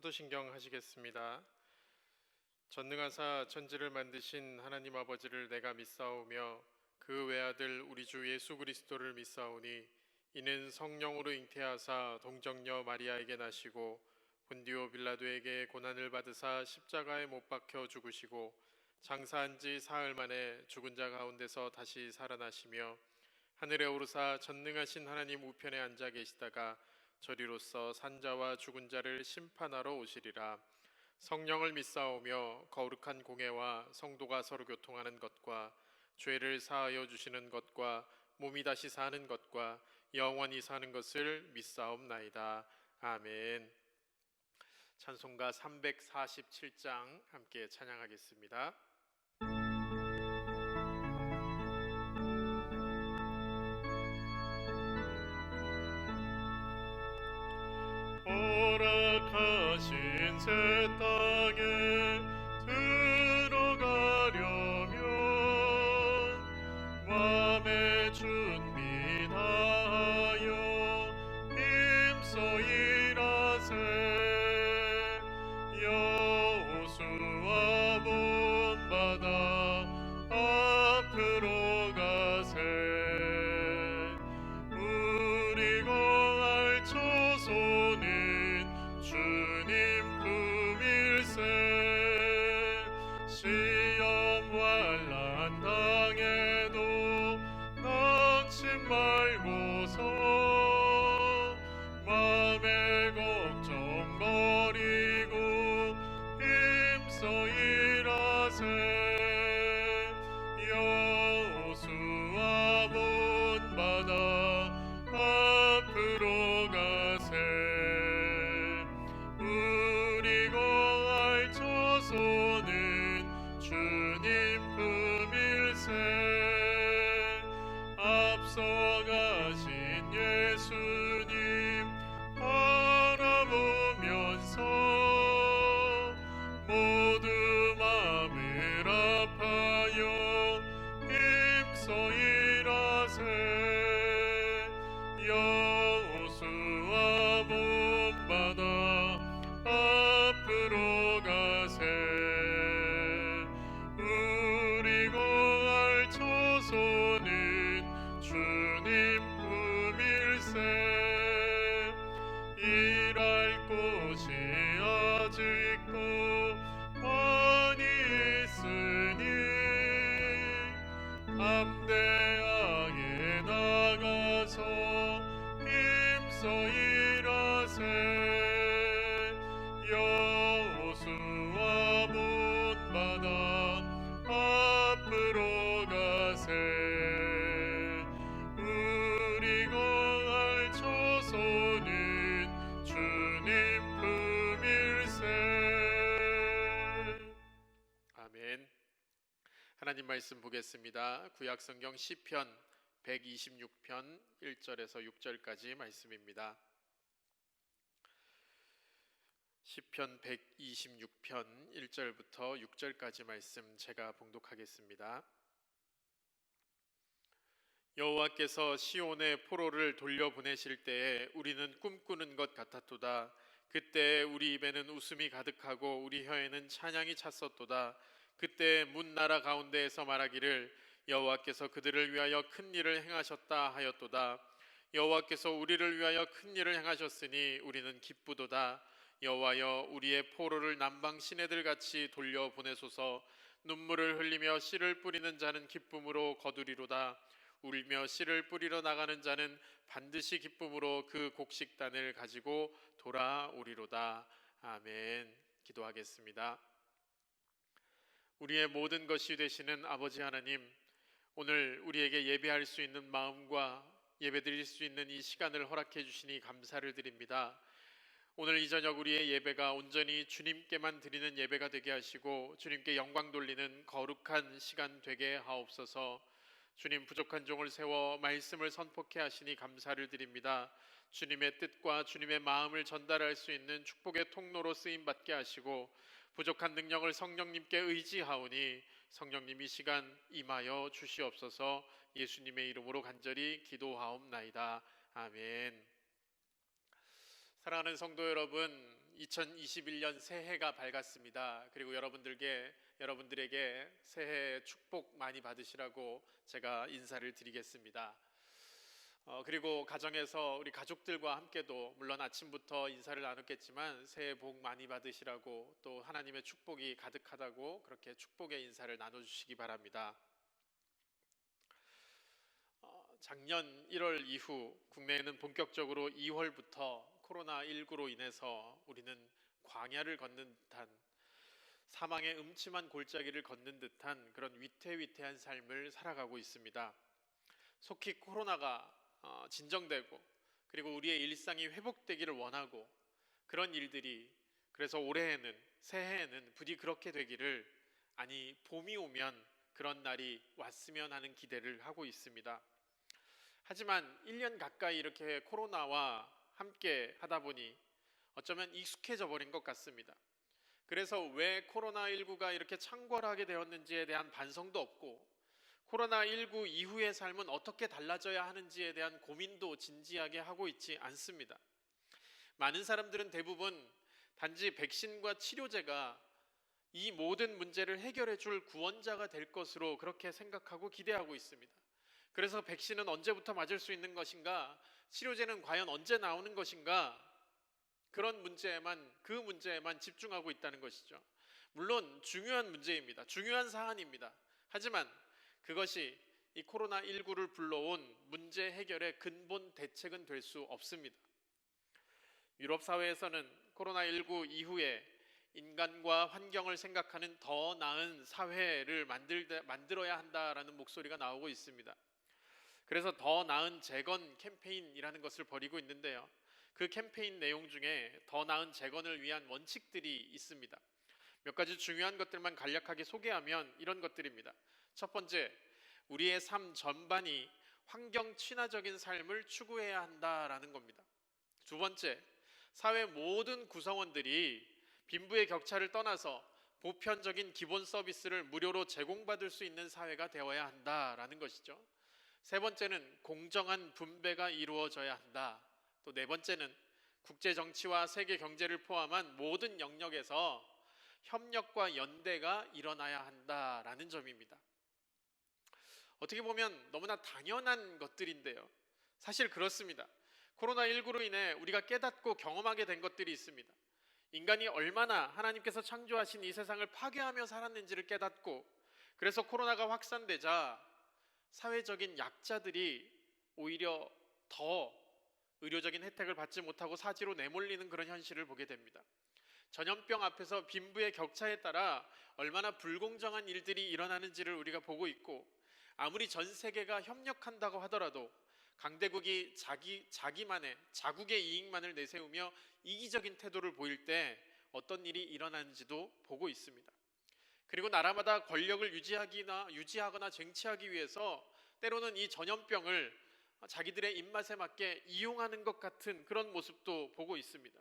사도신경 하시겠습니다. 전능하사 천지를 만드신 하나님 아버지를 내가 믿사오며 그 외아들 우리 주 예수 그리스도를 믿사오니 이는 성령으로 잉태하사 동정녀 마리아에게 나시고 본디오 빌라도에게 고난을 받으사 십자가에 못 박혀 죽으시고 장사한 지 사흘 만에 죽은 자 가운데서 다시 살아나시며 하늘에 오르사 전능하신 하나님 우편에 앉아 계시다가 저리로서 산자와 죽은 자를 심판하러 오시리라. 성령을 믿사오며 거룩한 공회와 성도가 서로 교통하는 것과 죄를 사하여 주시는 것과 몸이 다시 사는 것과 영원히 사는 것을 믿사옵나이다. 아멘. 찬송가 347장 함께 찬양하겠습니다. 허락하신 새 땅에 들어가려면 마음의 준비 다하여 힘써 일하세. 여호수아 본받아 앞으로 가세. 우리 거할 처소는 주님 품일세. 시험 환난 당해도 낙심 말고서 맘의 걱정 버리고 힘써 일하세. 여호수아 본받아 앞으로 가세. 우리 거할 처소는 주님 품일세. 앞서가신 예수님 바라보면서 모두 마음을 아파요 힘써 일하세. 여호수아 본받아 앞으로 가세. 우리 거할 처소는 주님 품일세. 일할 곳이 아직도 많이 있으니 담대하게 나가서 힘써 일하세. 여호수아 본받아 앞으로 가세. 우리 거할 처소는 주님 품일세. 아멘. 하나님 말씀 보겠습니다. 구약성경 시편 126편 1절에서 6절까지 말씀입니다. 시편 126편 1절부터 6절까지 말씀 제가 봉독하겠습니다. 여호와께서 시온의 포로를 돌려보내실 때에 우리는 꿈꾸는 것 같았도다. 그때 우리 입에는 웃음이 가득하고 우리 혀에는 찬양이 찼었도다. 그때 문 나라 가운데에서 말하기를 여호와께서 그들을 위하여 큰 일을 행하셨다 하였도다. 여호와께서 우리를 위하여 큰 일을 행하셨으니 우리는 기쁘도다. 여호와여 우리의 포로를 남방 시내들 같이 돌려보내소서. 눈물을 흘리며 씨를 뿌리는 자는 기쁨으로 거두리로다. 울며 씨를 뿌리러 나가는 자는 반드시 기쁨으로 그 곡식단을 가지고 돌아오리로다. 아멘. 기도하겠습니다. 우리의 모든 것이 되시는 아버지 하나님, 오늘 우리에게 예배할 수 있는 마음과 예배드릴 수 있는 이 시간을 허락해 주시니 감사를 드립니다. 오늘 이 저녁 우리의 예배가 온전히 주님께만 드리는 예배가 되게 하시고 주님께 영광 돌리는 거룩한 시간 되게 하옵소서. 주님, 부족한 종을 세워 말씀을 선포케 하시니 감사를 드립니다. 주님의 뜻과 주님의 마음을 전달할 수 있는 축복의 통로로 쓰임받게 하시고 부족한 능력을 성령님께 의지하오니 성령님 이 시간 임하여 주시옵소서. 예수님의 이름으로 간절히 기도하옵나이다. 아멘. 사랑하는 성도 여러분, 2021년 새해가 밝았습니다. 그리고 여러분들에게 새해 축복 많이 받으시라고 제가 인사를 드리겠습니다. 그리고 가정에서 우리 가족들과 함께도 물론 아침부터 인사를 나눴겠지만 새해 복 많이 받으시라고 또 하나님의 축복이 가득하다고 그렇게 축복의 인사를 나눠주시기 바랍니다. 작년 1월 이후 국내에는 본격적으로 2월부터 코로나19로 인해서 우리는 광야를 걷는 듯한 사망의 음침한 골짜기를 걷는 듯한 그런 위태위태한 삶을 살아가고 있습니다. 속히 코로나가 진정되고 그리고 우리의 일상이 회복되기를 원하고 그런 일들이 그래서 올해에는 새해에는 부디 그렇게 되기를 아니 봄이 오면 그런 날이 왔으면 하는 기대를 하고 있습니다. 하지만 1년 가까이 이렇게 코로나와 함께 하다 보니 어쩌면 익숙해져 버린 것 같습니다. 그래서 왜 코로나19가 이렇게 창궐하게 되었는지에 대한 반성도 없고 코로나19 이후의 삶은 어떻게 달라져야 하는지에 대한 고민도 진지하게 하고 있지 않습니다. 많은 사람들은 대부분 단지 백신과 치료제가 이 모든 문제를 해결해 줄 구원자가 될 것으로 그렇게 생각하고 기대하고 있습니다. 그래서 백신은 언제부터 맞을 수 있는 것인가? 치료제는 과연 언제 나오는 것인가? 그런 그 문제에만 집중하고 있다는 것이죠. 물론 중요한 문제입니다. 중요한 사안입니다. 하지만 그것이 이 코로나19를 불러온 문제 해결의 근본 대책은 될 수 없습니다. 유럽 사회에서는 코로나19 이후에 인간과 환경을 생각하는 더 나은 사회를 만들어야 한다라는 목소리가 나오고 있습니다. 그래서 더 나은 재건 캠페인이라는 것을 벌이고 있는데요. 그 캠페인 내용 중에 더 나은 재건을 위한 원칙들이 있습니다. 몇 가지 중요한 것들만 간략하게 소개하면 이런 것들입니다. 첫 번째, 우리의 삶 전반이 환경 친화적인 삶을 추구해야 한다라는 겁니다. 두 번째, 사회 모든 구성원들이 빈부의 격차를 떠나서 보편적인 기본 서비스를 무료로 제공받을 수 있는 사회가 되어야 한다라는 것이죠. 세 번째는 공정한 분배가 이루어져야 한다. 또 네 번째는 국제 정치와 세계 경제를 포함한 모든 영역에서 협력과 연대가 일어나야 한다라는 점입니다. 어떻게 보면 너무나 당연한 것들인데요. 사실 그렇습니다. 코로나19로 인해 우리가 깨닫고 경험하게 된 것들이 있습니다. 인간이 얼마나 하나님께서 창조하신 이 세상을 파괴하며 살았는지를 깨닫고 그래서 코로나가 확산되자 사회적인 약자들이 오히려 더 의료적인 혜택을 받지 못하고 사지로 내몰리는 그런 현실을 보게 됩니다. 전염병 앞에서 빈부의 격차에 따라 얼마나 불공정한 일들이 일어나는지를 우리가 보고 있고 아무리 전 세계가 협력한다고 하더라도 강대국이 자국의 이익만을 내세우며 이기적인 태도를 보일 때 어떤 일이 일어나는지도 보고 있습니다. 그리고 나라마다 권력을 유지하거나 쟁취하기 위해서 때로는 이 전염병을 자기들의 입맛에 맞게 이용하는 것 같은 그런 모습도 보고 있습니다.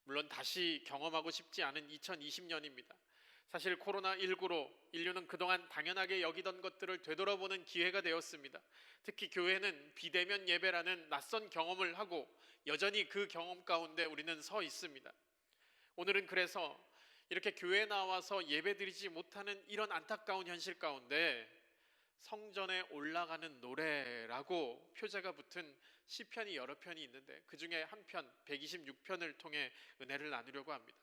물론 다시 경험하고 싶지 않은 2020년입니다. 사실 코로나19로 인류는 그동안 당연하게 여기던 것들을 되돌아보는 기회가 되었습니다. 특히 교회는 비대면 예배라는 낯선 경험을 하고 여전히 그 경험 가운데 우리는 서 있습니다. 오늘은 그래서 이렇게 교회에 나와서 예배드리지 못하는 이런 안타까운 현실 가운데 성전에 올라가는 노래라고 표제가 붙은 시편이 여러 편이 있는데 그 중에 한 편 126편을 통해 은혜를 나누려고 합니다.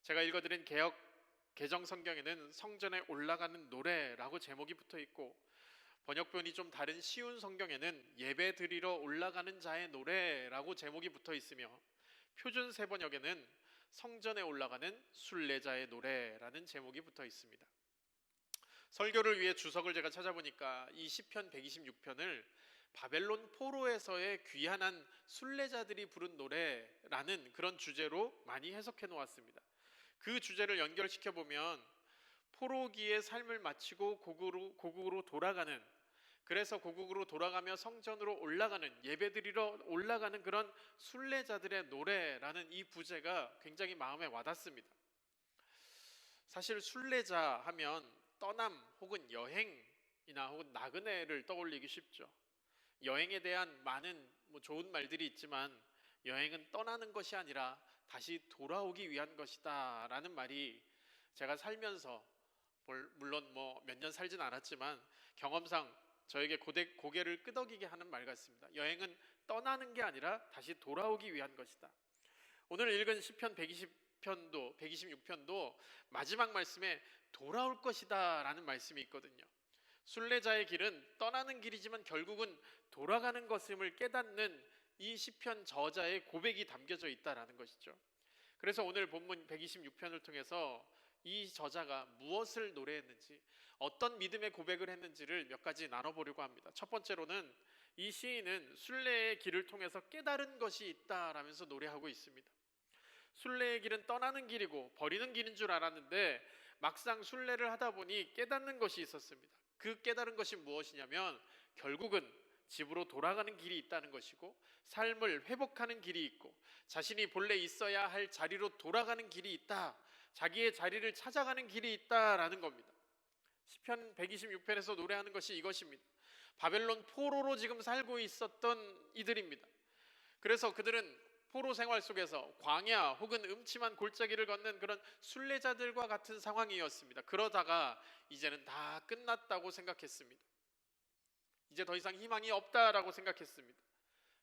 제가 읽어드린 개정 성경에는 성전에 올라가는 노래라고 제목이 붙어 있고 번역본이 좀 다른 쉬운 성경에는 예배 드리러 올라가는 자의 노래라고 제목이 붙어 있으며 표준 세번역에는 성전에 올라가는 순례자의 노래라는 제목이 붙어 있습니다. 설교를 위해 주석을 제가 찾아보니까 이 시편 126편을 바벨론 포로에서의 귀환한 순례자들이 부른 노래라는 그런 주제로 많이 해석해 놓았습니다. 그 주제를 연결시켜 보면 포로기의 삶을 마치고 고국으로 돌아가는 그래서 고국으로 돌아가며 성전으로 올라가는 예배드리러 올라가는 그런 순례자들의 노래라는 이 부제가 굉장히 마음에 와닿습니다. 사실 순례자 하면 떠남 혹은 여행이나 혹은 나그네를 떠올리기 쉽죠. 여행에 대한 많은 좋은 말들이 있지만 여행은 떠나는 것이 아니라 다시 돌아오기 위한 것이다 라는 말이 제가 살면서 물론 뭐 몇 년 살진 않았지만 경험상 저에게 고개를 끄덕이게 하는 말 같습니다. 여행은 떠나는 게 아니라 다시 돌아오기 위한 것이다. 오늘 읽은 시편 120편도 126편도 마지막 말씀에 돌아올 것이다 라는 말씀이 있거든요. 순례자의 길은 떠나는 길이지만 결국은 돌아가는 것임을 깨닫는 이 시편 저자의 고백이 담겨져 있다라는 것이죠. 그래서 오늘 본문 126편을 통해서 이 저자가 무엇을 노래했는지, 어떤 믿음의 고백을 했는지를 몇 가지 나눠보려고 합니다. 첫 번째로는 이 시인은 순례의 길을 통해서 깨달은 것이 있다라면서 노래하고 있습니다. 순례의 길은 떠나는 길이고 버리는 길인 줄 알았는데 막상 순례를 하다 보니 깨닫는 것이 있었습니다. 그 깨달은 것이 무엇이냐면 결국은 집으로 돌아가는 길이 있다는 것이고, 삶을 회복하는 길이 있고, 자신이 본래 있어야 할 자리로 돌아가는 길이 있다, 자기의 자리를 찾아가는 길이 있다라는 겁니다. 시편 126편에서 노래하는 것이 이것입니다. 바벨론 포로로 지금 살고 있었던 이들입니다. 그래서 그들은 포로 생활 속에서 광야 혹은 음침한 골짜기를 걷는 그런 순례자들과 같은 상황이었습니다. 그러다가 이제는 다 끝났다고 생각했습니다. 이제 더 이상 희망이 없다라고 생각했습니다.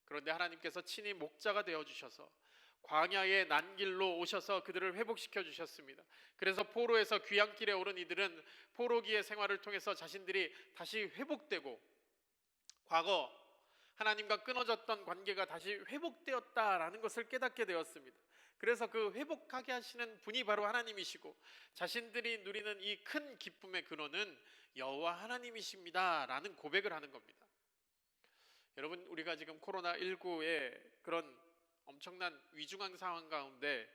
그런데 하나님께서 친히 목자가 되어주셔서 광야의 난길로 오셔서 그들을 회복시켜 주셨습니다. 그래서 포로에서 귀향길에 오른 이들은 포로기의 생활을 통해서 자신들이 다시 회복되고, 과거 하나님과 끊어졌던 관계가 다시 회복되었다라는 것을 깨닫게 되었습니다. 그래서 그 회복하게 하시는 분이 바로 하나님이시고, 자신들이 누리는 이 큰 기쁨의 근원은 여호와 하나님이십니다 라는 고백을 하는 겁니다. 여러분, 우리가 지금 코로나19의 그런 엄청난 위중한 상황 가운데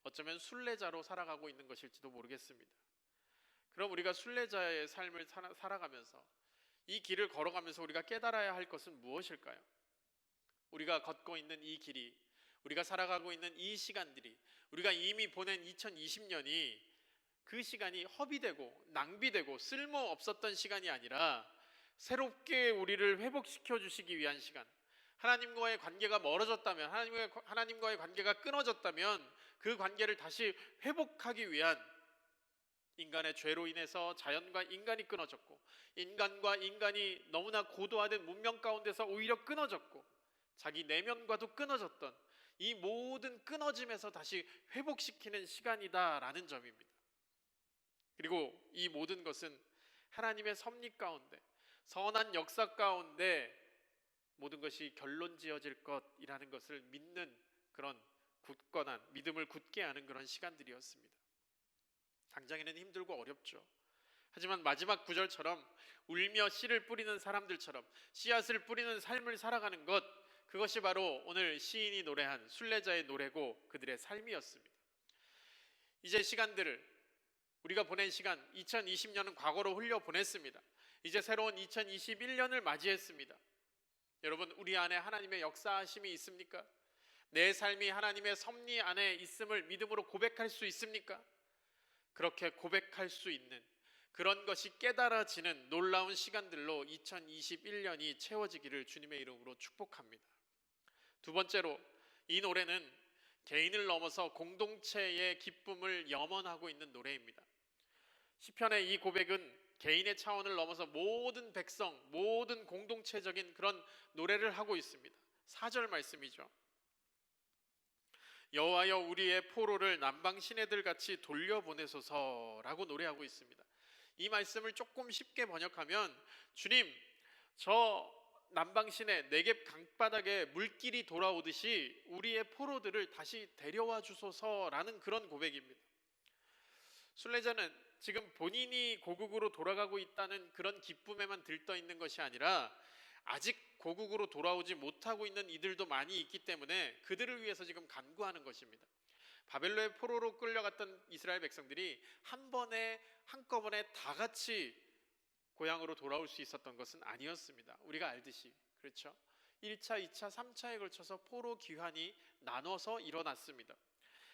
어쩌면 순례자로 살아가고 있는 것일지도 모르겠습니다. 그럼 우리가 순례자의 삶을 살아가면서, 이 길을 걸어가면서 우리가 깨달아야 할 것은 무엇일까요? 우리가 걷고 있는 이 길이, 우리가 살아가고 있는 이 시간들이, 우리가 이미 보낸 2020년이 그 시간이 허비되고 낭비되고 쓸모없었던 시간이 아니라 새롭게 우리를 회복시켜 주시기 위한 시간, 하나님과의 관계가 멀어졌다면, 하나님과의 관계가 끊어졌다면 그 관계를 다시 회복하기 위한, 인간의 죄로 인해서 자연과 인간이 끊어졌고, 인간과 인간이 너무나 고도화된 문명 가운데서 오히려 끊어졌고, 자기 내면과도 끊어졌던 이 모든 끊어짐에서 다시 회복시키는 시간이다라는 점입니다. 그리고 이 모든 것은 하나님의 섭리 가운데, 선한 역사 가운데 모든 것이 결론 지어질 것이라는 것을 믿는 그런 굳건한 믿음을 굳게 하는 그런 시간들이었습니다. 당장에는 힘들고 어렵죠. 하지만 마지막 구절처럼 울며 씨를 뿌리는 사람들처럼 씨앗을 뿌리는 삶을 살아가는 것, 그것이 바로 오늘 시인이 노래한 순례자의 노래고 그들의 삶이었습니다. 이제 시간들을, 우리가 보낸 시간 2020년은 과거로 흘려보냈습니다. 이제 새로운 2021년을 맞이했습니다. 여러분, 우리 안에 하나님의 역사하심이 있습니까? 내 삶이 하나님의 섭리 안에 있음을 믿음으로 고백할 수 있습니까? 그렇게 고백할 수 있는 그런 것이 깨달아지는 놀라운 시간들로 2021년이 채워지기를 주님의 이름으로 축복합니다. 두 번째로, 이 노래는 개인을 넘어서 공동체의 기쁨을 염원하고 있는 노래입니다. 시편의 이 고백은 개인의 차원을 넘어서 모든 백성, 모든 공동체적인 그런 노래를 하고 있습니다. 4절 말씀이죠. 여호와여, 우리의 포로를 남방 시내들 같이 돌려보내소서라고 노래하고 있습니다. 이 말씀을 조금 쉽게 번역하면, 주님, 저 남방 시내 네겝 강바닥에 물길이 돌아오듯이 우리의 포로들을 다시 데려와 주소서라는 그런 고백입니다. 순례자는 지금 본인이 고국으로 돌아가고 있다는 그런 기쁨에만 들떠 있는 것이 아니라 아직 고국으로 돌아오지 못하고 있는 이들도 많이 있기 때문에 그들을 위해서 지금 간구하는 것입니다. 바벨론의 포로로 끌려갔던 이스라엘 백성들이 한꺼번에 다 같이 고향으로 돌아올 수 있었던 것은 아니었습니다. 우리가 알듯이, 그렇죠? 1차, 2차, 3차에 걸쳐서 포로 귀환이 나눠서 일어났습니다.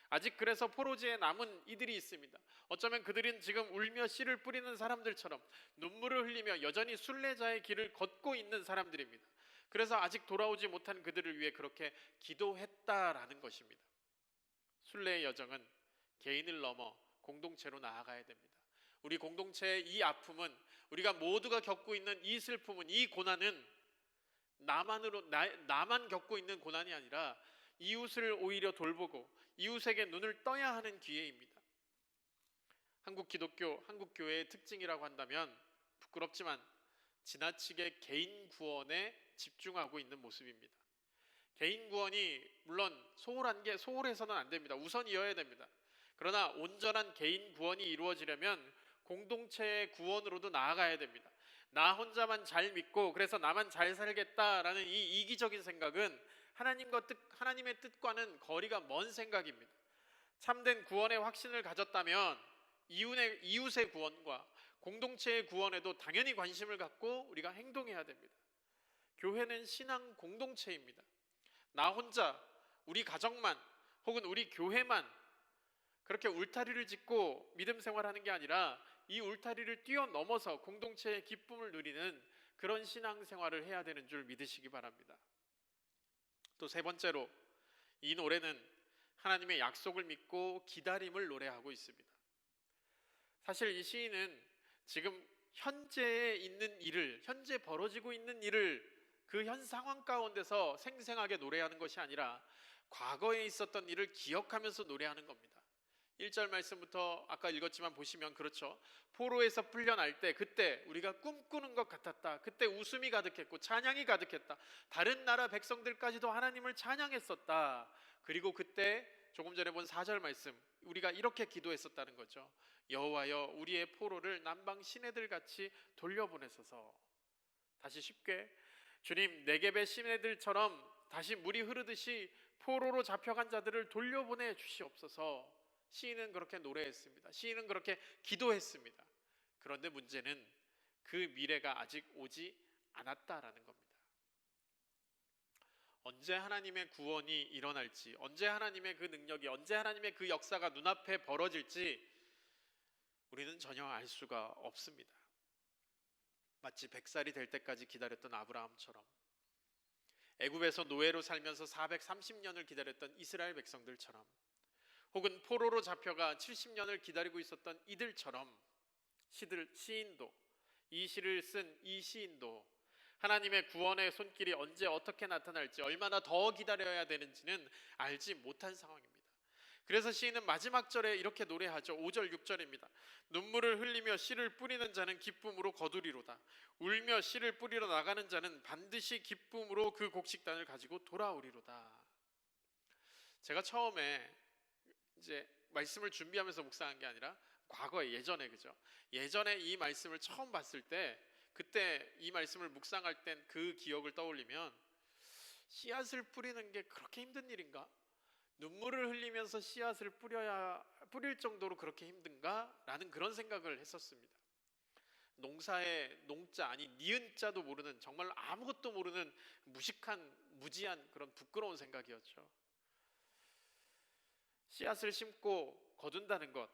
아직 그래서 포로지에 남은 이들이 있습니다. 어쩌면 그들은 지금 울며 씨를 뿌리는 사람들처럼 눈물을 흘리며 여전히 순례자의 길을 걷고 있는 사람들입니다. 그래서 아직 돌아오지 못한 그들을 위해 그렇게 기도했다라는 것입니다. 순례의 여정은 개인을 넘어 공동체로 나아가야 됩니다. 우리 공동체의 이 아픔은, 우리가 모두가 겪고 있는 이 슬픔은, 이 고난은 나만 겪고 있는 고난이 아니라 이웃을 오히려 돌보고 이웃에게 눈을 떠야 하는 기회입니다. 한국 기독교, 한국 교회의 특징이라고 한다면 부끄럽지만 지나치게 개인 구원에 집중하고 있는 모습입니다. 개인 구원이 물론 소홀해서는 안 됩니다. 우선이어야 됩니다. 그러나 온전한 개인 구원이 이루어지려면 공동체의 구원으로도 나아가야 됩니다. 나 혼자만 잘 믿고 그래서 나만 잘 살겠다라는 이 이기적인 생각은 하나님의 뜻과는 거리가 먼 생각입니다. 참된 구원의 확신을 가졌다면 이웃의 구원과 공동체의 구원에도 당연히 관심을 갖고 우리가 행동해야 됩니다. 교회는 신앙 공동체입니다. 나 혼자, 우리 가정만, 혹은 우리 교회만 그렇게 울타리를 짓고 믿음 생활하는 게 아니라 이 울타리를 뛰어넘어서 공동체의 기쁨을 누리는 그런 신앙 생활을 해야 되는 줄 믿으시기 바랍니다. 또 세 번째로, 이 노래는 하나님의 약속을 믿고 기다림을 노래하고 있습니다. 사실 이 시인은 지금 현재 벌어지고 있는 일을 그 현 상황 가운데서 생생하게 노래하는 것이 아니라 과거에 있었던 일을 기억하면서 노래하는 겁니다. 1절 말씀부터 아까 읽었지만 보시면 그렇죠. 포로에서 풀려날 때 그때 우리가 꿈꾸는 것 같았다. 그때 웃음이 가득했고 찬양이 가득했다. 다른 나라 백성들까지도 하나님을 찬양했었다. 그리고 그때 조금 전에 본 4절 말씀, 우리가 이렇게 기도했었다는 거죠. 여호와여, 우리의 포로를 남방 시내들 같이 돌려보내소서. 다시 쉽게, 주님, 네겝의 시내들처럼 다시 물이 흐르듯이 포로로 잡혀간 자들을 돌려보내 주시옵소서. 시인은 그렇게 노래했습니다. 시인은 그렇게 기도했습니다. 그런데 문제는 그 미래가 아직 오지 않았다라는 겁니다. 언제 하나님의 구원이 일어날지, 언제 하나님의 그 능력이, 언제 하나님의 그 역사가 눈앞에 벌어질지 우리는 전혀 알 수가 없습니다. 마치 100살이 될 때까지 기다렸던 아브라함처럼, 애굽에서 노예로 살면서 430년을 기다렸던 이스라엘 백성들처럼, 혹은 포로로 잡혀가 70년을 기다리고 있었던 이들처럼 시인도, 이 시를 쓴 이 시인도 하나님의 구원의 손길이 언제 어떻게 나타날지, 얼마나 더 기다려야 되는지는 알지 못한 상황입니다. 그래서 시인은 마지막 절에 이렇게 노래하죠. 5절 6절입니다. 눈물을 흘리며 씨를 뿌리는 자는 기쁨으로 거두리로다. 울며 씨를 뿌리러 나가는 자는 반드시 기쁨으로 그 곡식단을 가지고 돌아오리로다. 제가 처음에 이제 말씀을 준비하면서 묵상한 게 아니라 과거에, 예전에 이 말씀을 처음 봤을 때, 그때 이 말씀을 묵상할 땐 그 기억을 떠올리면, 씨앗을 뿌리는 게 그렇게 힘든 일인가? 눈물을 흘리면서 씨앗을 뿌릴 정도로 그렇게 힘든가? 라는 그런 생각을 했었습니다. 농사의 농자, 아니 니은자도 모르는, 정말 아무것도 모르는 무지한 그런 부끄러운 생각이었죠. 씨앗을 심고 거둔다는 것,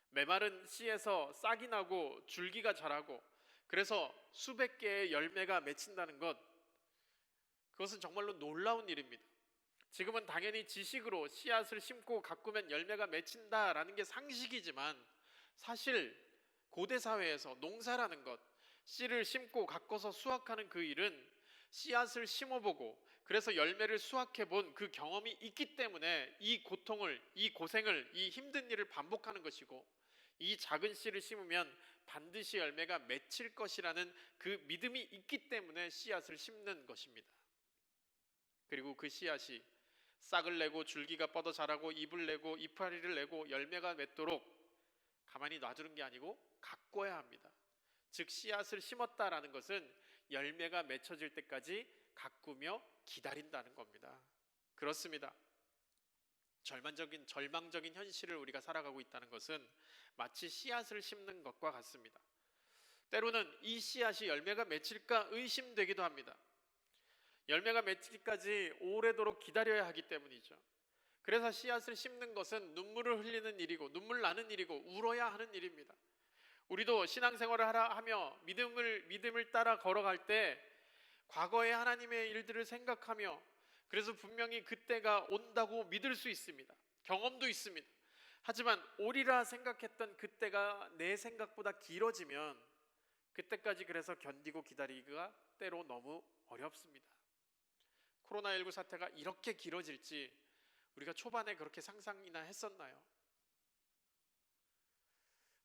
메마른 씨에서 싹이 나고 줄기가 자라고 그래서 수백 개의 열매가 맺힌다는 것, 그것은 정말로 놀라운 일입니다. 지금은 당연히 지식으로 씨앗을 심고 가꾸면 열매가 맺힌다라는 게 상식이지만, 사실 고대 사회에서 농사라는 것, 씨를 심고 가꿔서 수확하는 그 일은 씨앗을 심어보고 그래서 열매를 수확해본 그 경험이 있기 때문에 이 고통을, 이 고생을, 이 힘든 일을 반복하는 것이고, 이 작은 씨를 심으면 반드시 열매가 맺힐 것이라는 그 믿음이 있기 때문에 씨앗을 심는 것입니다. 그리고 그 씨앗이 싹을 내고 줄기가 뻗어 자라고 잎을 내고 이파리를 내고 열매가 맺도록 가만히 놔두는 게 아니고 가꿔야 합니다. 즉 씨앗을 심었다라는 것은 열매가 맺혀질 때까지 가꾸며 기다린다는 겁니다. 그렇습니다. 절망적인 현실을 우리가 살아가고 있다는 것은 마치 씨앗을 심는 것과 같습니다. 때로는 이 씨앗이 열매가 맺힐까 의심되기도 합니다. 열매가 맺히기까지 오래도록 기다려야 하기 때문이죠. 그래서 씨앗을 심는 것은 눈물을 흘리는 일이고 눈물 나는 일이고 울어야 하는 일입니다. 우리도 신앙생활을 하며 믿음을 따라 걸어갈 때 과거의 하나님의 일들을 생각하며, 그래서 분명히 그때가 온다고 믿을 수 있습니다. 경험도 있습니다. 하지만 오리라 생각했던 그때가 내 생각보다 길어지면 그때까지 그래서 견디고 기다리기가 때로 너무 어렵습니다. 코로나19 사태가 이렇게 길어질지 우리가 초반에 그렇게 상상이나 했었나요?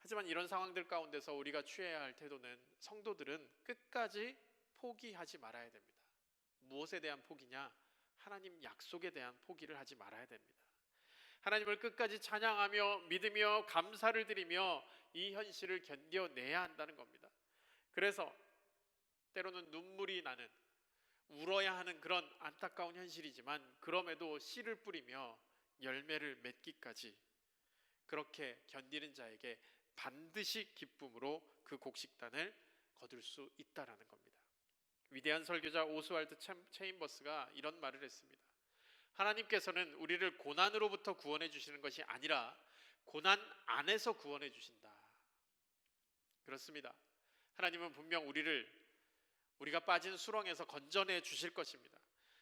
하지만 이런 상황들 가운데서 우리가 취해야 할 태도는, 성도들은 끝까지 포기하지 말아야 됩니다. 무엇에 대한 포기냐? 하나님 약속에 대한 포기를 하지 말아야 됩니다. 하나님을 끝까지 찬양하며 믿으며 감사를 드리며 이 현실을 견뎌내야 한다는 겁니다. 그래서 때로는 눈물이 나는, 울어야 하는 그런 안타까운 현실이지만, 그럼에도 씨를 뿌리며 열매를 맺기까지 그렇게 견디는 자에게 반드시 기쁨으로 그 곡식단을 거둘 수 있다라는 겁니다. 위대한 설교자 오스왈드 체인버스가 이런 말을 했습니다. 하나님께서는 우리를 고난으로부터 구원해 주시는 것이 아니라 고난 안에서 구원해 주신다. 그렇습니다. 하나님은 분명 우리가 빠진 수렁에서 건져내 주실 것입니다.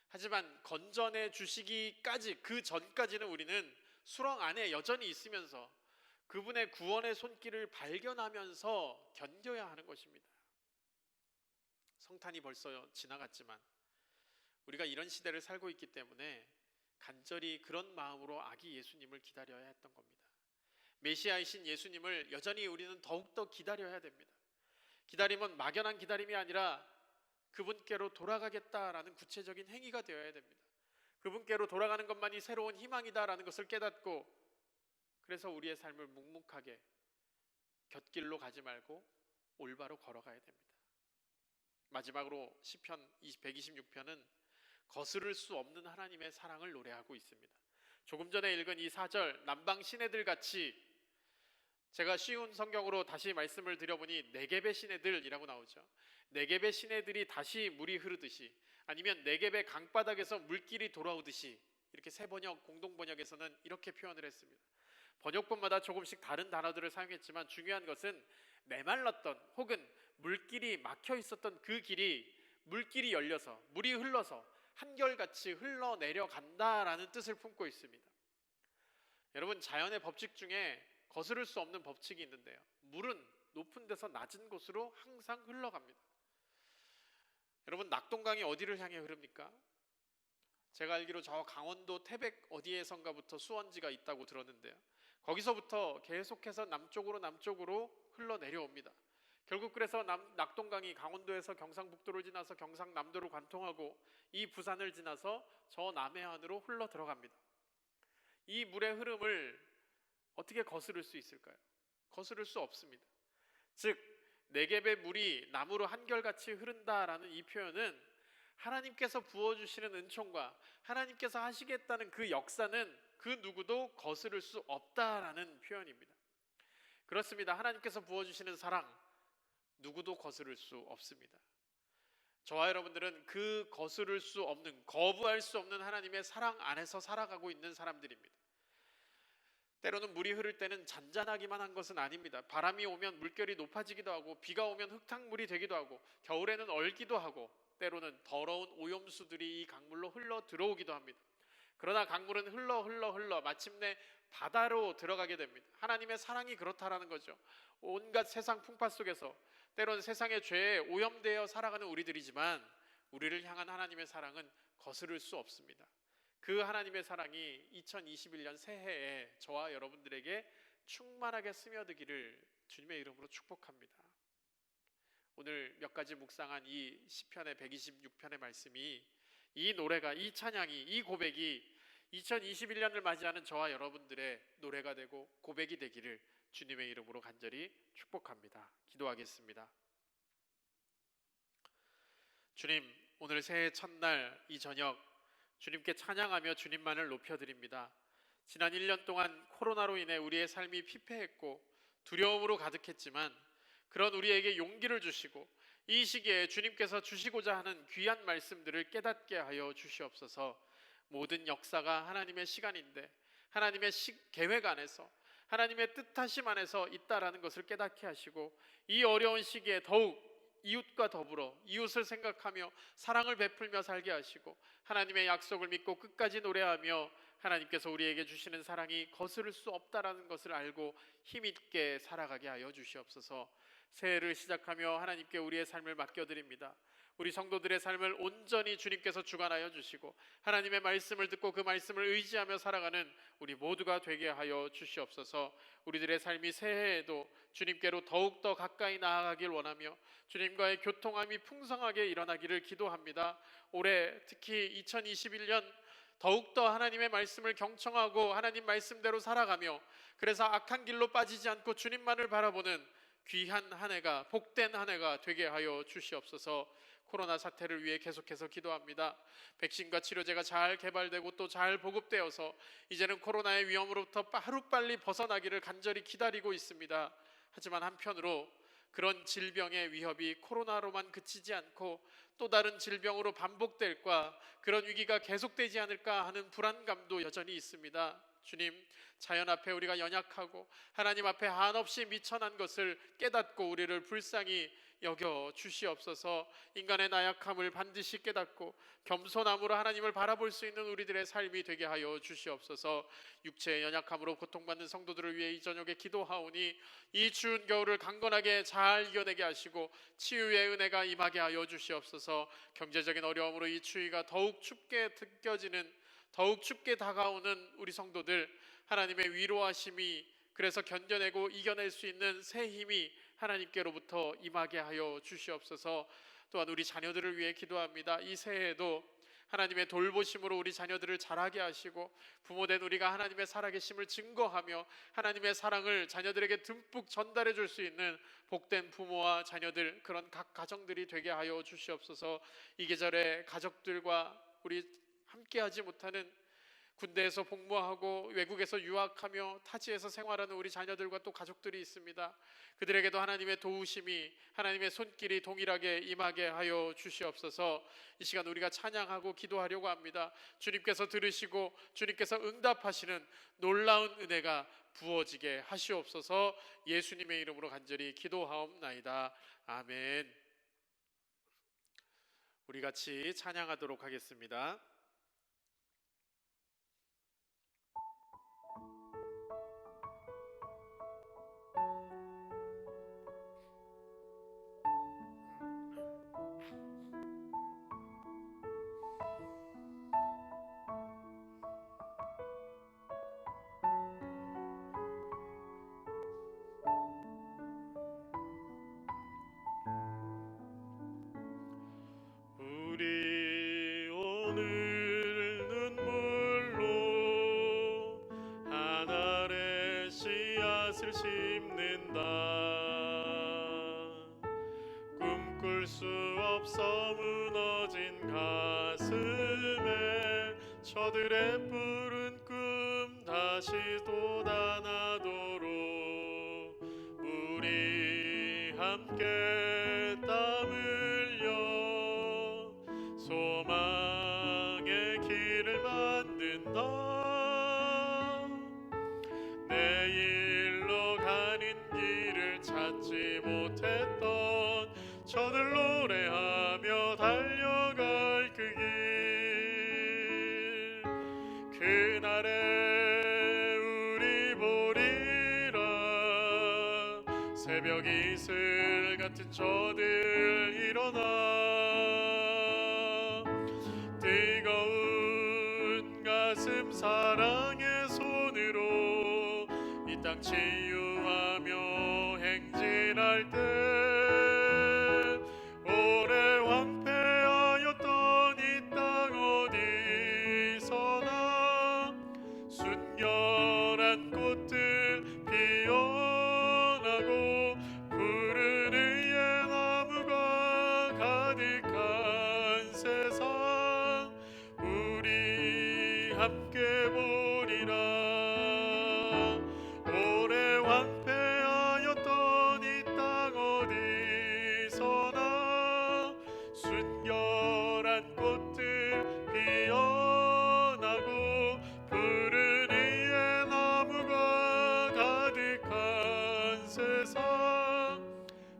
하지만 건져내 주시기까지, 그 전까지는 우리는 수렁 안에 여전히 있으면서 그분의 구원의 손길을 발견하면서 견뎌야 하는 것입니다. 성탄이 벌써 지나갔지만 우리가 이런 시대를 살고 있기 때문에 간절히 그런 마음으로 아기 예수님을 기다려야 했던 겁니다. 메시아이신 예수님을 여전히 우리는 더욱더 기다려야 됩니다. 기다림은 막연한 기다림이 아니라 그분께로 돌아가겠다라는 구체적인 행위가 되어야 됩니다. 그분께로 돌아가는 것만이 새로운 희망이다라는 것을 깨닫고, 그래서 우리의 삶을 묵묵하게 곁길로 가지 말고 올바로 걸어가야 됩니다. 마지막으로 시편 126편은 거스를 수 없는 하나님의 사랑을 노래하고 있습니다. 조금 전에 읽은 이 4절, 남방 시내들 같이, 제가 쉬운 성경으로 다시 말씀을 드려보니 네겝의 시내들이라고 나오죠. 네겝의 시내들이 다시 물이 흐르듯이, 아니면 네겝의 강바닥에서 물길이 돌아오듯이, 이렇게 새 번역, 공동 번역에서는 이렇게 표현을 했습니다. 번역본마다 조금씩 다른 단어들을 사용했지만 중요한 것은 메말랐던 혹은 물길이 막혀 있었던 그 길이, 물길이 열려서 물이 흘러서 한결같이 흘러내려간다라는 뜻을 품고 있습니다. 여러분, 자연의 법칙 중에 거스를 수 없는 법칙이 있는데요, 물은 높은 데서 낮은 곳으로 항상 흘러갑니다. 여러분, 낙동강이 어디를 향해 흐릅니까? 제가 알기로 저 강원도 태백 어디에선가부터 수원지가 있다고 들었는데요, 거기서부터 계속해서 남쪽으로 흘러내려옵니다. 결국 그래서 낙동강이 강원도에서 경상북도를 지나서 경상남도를 관통하고 이 부산을 지나서 저 남해안으로 흘러 들어갑니다. 이 물의 흐름을 어떻게 거스를 수 있을까요? 거스를 수 없습니다. 즉, 네겝의 물이 나무로 한결같이 흐른다라는 이 표현은 하나님께서 부어주시는 은총과 하나님께서 하시겠다는 그 역사는 그 누구도 거스를 수 없다라는 표현입니다. 그렇습니다. 하나님께서 부어주시는 사랑, 누구도 거스를 수 없습니다. 저와 여러분들은 그 거스를 수 없는, 거부할 수 없는 하나님의 사랑 안에서 살아가고 있는 사람들입니다. 때로는 물이 흐를 때는 잔잔하기만 한 것은 아닙니다. 바람이 오면 물결이 높아지기도 하고, 비가 오면 흙탕물이 되기도 하고, 겨울에는 얼기도 하고, 때로는 더러운 오염수들이 이 강물로 흘러 들어오기도 합니다. 그러나 강물은 흘러 마침내 바다로 들어가게 됩니다. 하나님의 사랑이 그렇다라는 거죠. 온갖 세상 풍파 속에서 때로는 세상의 죄에 오염되어 살아가는 우리들이지만, 우리를 향한 하나님의 사랑은 거스를 수 없습니다. 그 하나님의 사랑이 2021년 새해에 저와 여러분들에게 충만하게 스며들기를 주님의 이름으로 축복합니다. 오늘 몇 가지 묵상한 이 시편의 126편의 말씀이, 이 노래가, 이 찬양이, 이 고백이 2021년을 맞이하는 저와 여러분들의 노래가 되고 고백이 되기를 주님의 이름으로 간절히 축복합니다. 기도하겠습니다. 주님, 오늘 새해 첫날 이 저녁 주님께 찬양하며 주님만을 높여드립니다. 지난 1년 동안 코로나로 인해 우리의 삶이 피폐했고 두려움으로 가득했지만, 그런 우리에게 용기를 주시고 이 시기에 주님께서 주시고자 하는 귀한 말씀들을 깨닫게 하여 주시옵소서. 모든 역사가 하나님의 시간인데 하나님의 계획 안에서, 하나님의 뜻하심 안에서 있다라는 것을 깨닫게 하시고, 이 어려운 시기에 더욱 이웃과 더불어 이웃을 생각하며 사랑을 베풀며 살게 하시고 하나님의 약속을 믿고 끝까지 노래하며 하나님께서 우리에게 주시는 사랑이 거스를 수 없다라는 것을 알고 힘있게 살아가게 하여 주시옵소서. 새해를 시작하며 하나님께 우리의 삶을 맡겨드립니다. 우리 성도들의 삶을 온전히 주님께서 주관하여 주시고 하나님의 말씀을 듣고 그 말씀을 의지하며 살아가는 우리 모두가 되게 하여 주시옵소서. 우리들의 삶이 새해에도 주님께로 더욱더 가까이 나아가길 원하며 주님과의 교통함이 풍성하게 일어나기를 기도합니다. 올해 특히 2021년 더욱더 하나님의 말씀을 경청하고 하나님 말씀대로 살아가며 그래서 악한 길로 빠지지 않고 주님만을 바라보는 귀한 한 해가, 복된 한 해가 되게 하여 주시옵소서. 코로나 사태를 위해 계속해서 기도합니다. 백신과 치료제가 잘 개발되고 또 잘 보급되어서 이제는 코로나의 위험으로부터 하루빨리 벗어나기를 간절히 기다리고 있습니다. 하지만 한편으로 그런 질병의 위협이 코로나로만 그치지 않고 또 다른 질병으로 반복될까, 그런 위기가 계속되지 않을까 하는 불안감도 여전히 있습니다. 주님, 자연 앞에 우리가 연약하고 하나님 앞에 한없이 미천한 것을 깨닫고 우리를 불쌍히 여겨 주시옵소서. 인간의 나약함을 반드시 깨닫고 겸손함으로 하나님을 바라볼 수 있는 우리들의 삶이 되게 하여 주시옵소서. 육체의 연약함으로 고통받는 성도들을 위해 이 저녁에 기도하오니 이 추운 겨울을 강건하게 잘 이겨내게 하시고 치유의 은혜가 임하게 하여 주시옵소서. 경제적인 어려움으로 이 추위가 더욱 춥게 느껴지는, 더욱 춥게 다가오는 우리 성도들, 하나님의 위로하심이 그래서 견뎌내고 이겨낼 수 있는 새 힘이 하나님께로부터 임하게 하여 주시옵소서. 또한 우리 자녀들을 위해 기도합니다. 이 새해에도 하나님의 돌보심으로 우리 자녀들을 자라게 하시고 부모된 우리가 하나님의 살아계심을 증거하며 하나님의 사랑을 자녀들에게 듬뿍 전달해 줄 수 있는 복된 부모와 자녀들, 그런 각 가정들이 되게 하여 주시옵소서. 이 계절에 가족들과 우리 함께하지 못하는 군대에서 복무하고 외국에서 유학하며 타지에서 생활하는 우리 자녀들과 또 가족들이 있습니다. 그들에게도 하나님의 도우심이, 하나님의 손길이 동일하게 임하게 하여 주시옵소서. 이 시간 우리가 찬양하고 기도하려고 합니다. 주님께서 들으시고 주님께서 응답하시는 놀라운 은혜가 부어지게 하시옵소서. 예수님의 이름으로 간절히 기도하옵나이다. 아멘. 우리 같이 찬양하도록 하겠습니다. 우리 오늘 눈물로 하늘의 씨앗을 심는다. 꿈꿀 수 없어 무너진 가슴에 저들의 푸른 꿈 다시 돋아나도록 우리 함께 땀 흘려 소망의 길을 만든다. 내일로 가는 길을 찾지 못했던 저들 노래하며 달려갈 그 길, 그날에 우리 보리라. 새벽 이슬 같은 저들 일어나 뜨거운 가슴 사랑의 손으로 이 땅 치유하며 행진할 때 오래 황폐하였던 이 땅 어디서나 순결한 꽃들 피어나고 푸른 의의 나무가 가득한 세상 우리 함께 보리라. 오래 황폐하였던 이 땅 어디서나 순결한 꽃들 피어나고 푸른 의의 나무가 가득한 세상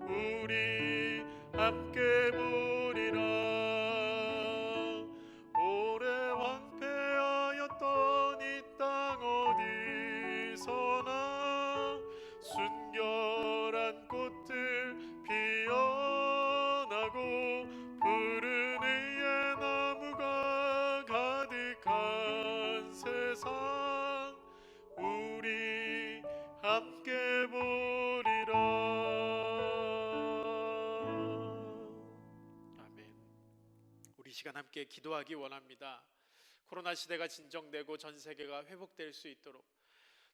우리 함께 거룩한 세상 우리 함께 보리라. 아멘. 우리 시간 함께 기도하기 원합니다. 코로나 시대가 진정되고 전 세계가 회복될 수 있도록,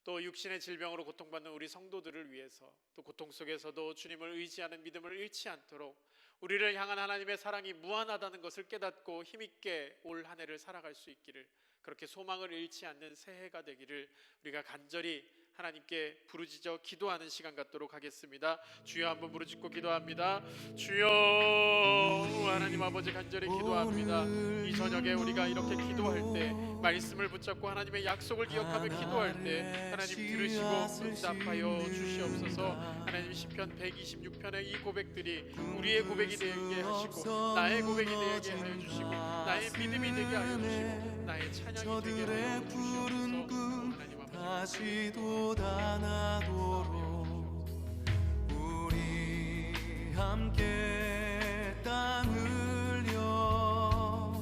또 육신의 질병으로 고통받는 우리 성도들을 위해서, 또 고통 속에서도 주님을 의지하는 믿음을 잃지 않도록 우리를 향한 하나님의 사랑이 무한하다는 것을 깨닫고 힘있게 올 한 해를 살아갈 수 있기를, 그렇게 소망을 잃지 않는 새해가 되기를 우리가 간절히 하나님께 부르짖어 기도하는 시간 갖도록 하겠습니다. 주여 한번 부르짖고 기도합니다. 주여, 하나님 아버지 간절히 기도합니다. 이 저녁에 우리가 이렇게 기도할 때, 말씀을 붙잡고 하나님의 약속을 기억하며 기도할 때 하나님 들으시고 응답하여 주시옵소서. 하나님 시편 126편의 이 고백들이 우리의 고백이 되게 하시고, 나의 고백이 되게 하여 주시고, 나의 믿음이 되게 하여 주시고, 나의 찬양이 되게 하여 주시옵소서. 하나님 아버지 다시 돋아나도록 우리 함께 땅 흘려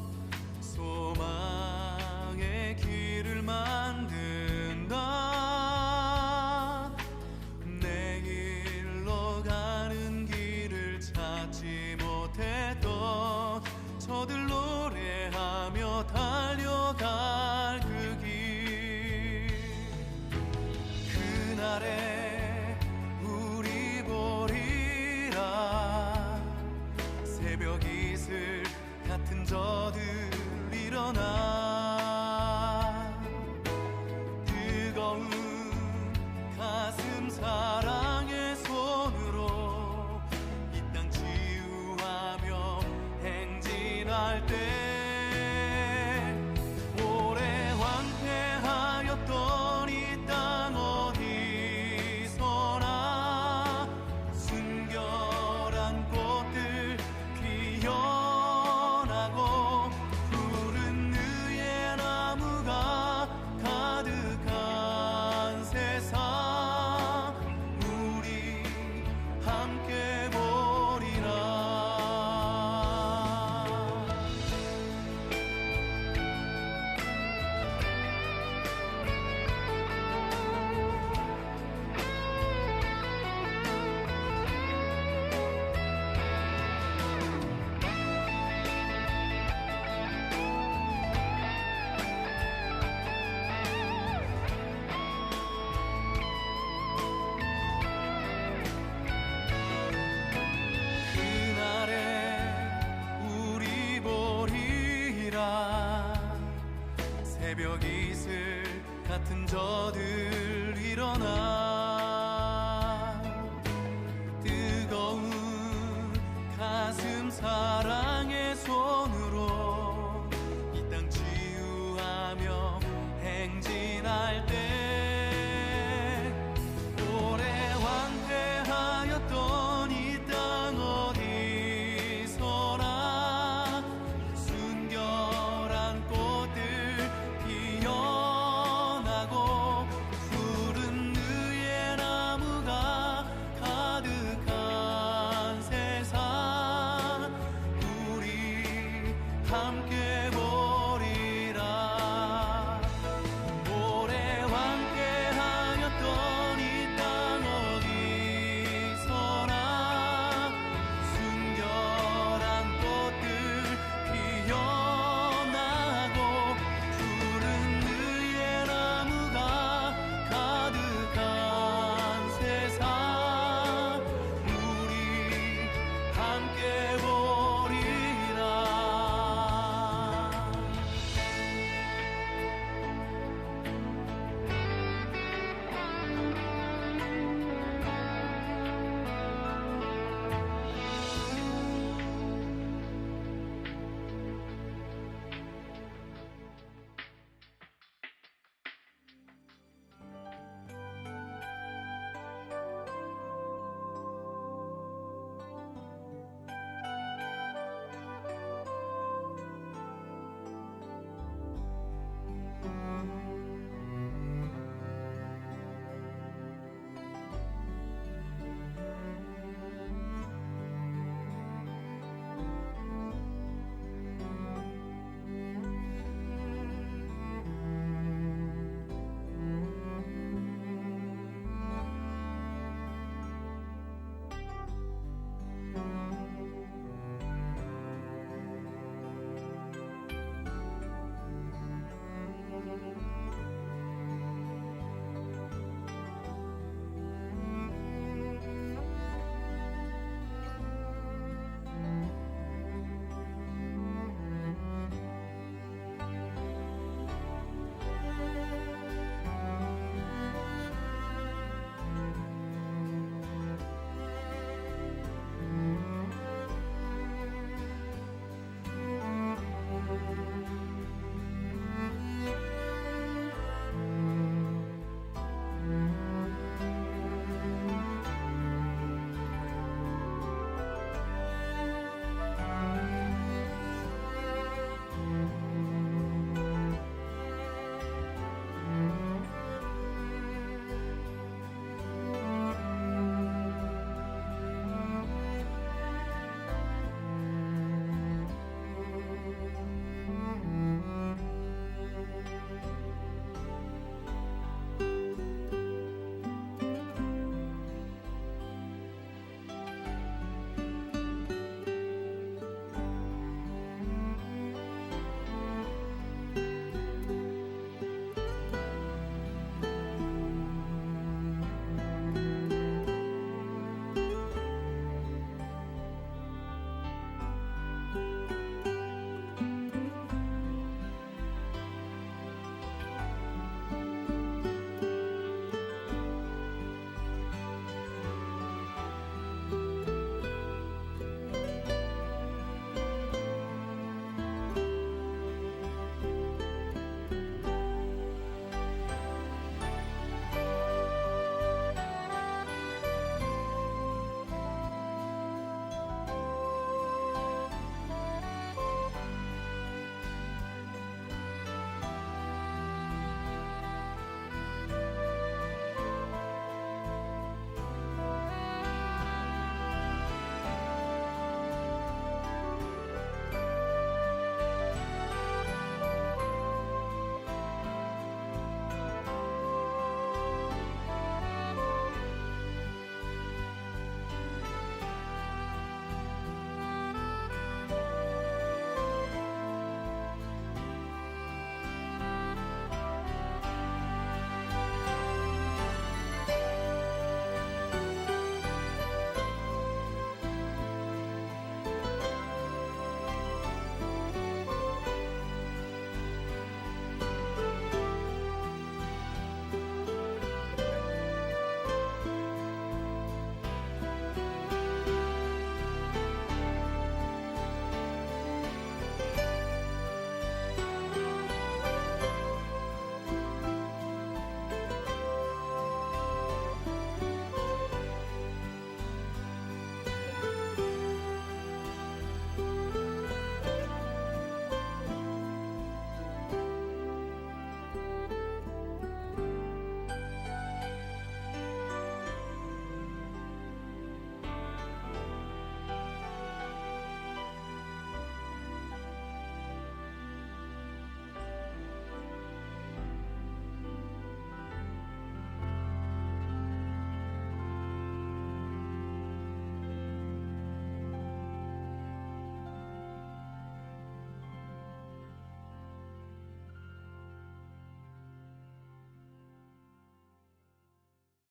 소망의 길을 만든다. 내 길로 가는 길을 찾지 못했던 저들 노래하며 달려갈 그 길, 그날에 우리 보리라. 새벽 이슬 같은 저들 일어나 뜨거운 가슴 사랑의 손으로 이 땅 치유하며 행진할 때, 오래 황폐하였던 이 땅 어디서나 순결한 꽃들 피어나고 푸른 의의 나무가 가득한 세상 우리 함께 보리라. 그날에 우리 보리라. 새벽 이슬 같은 저들 일어나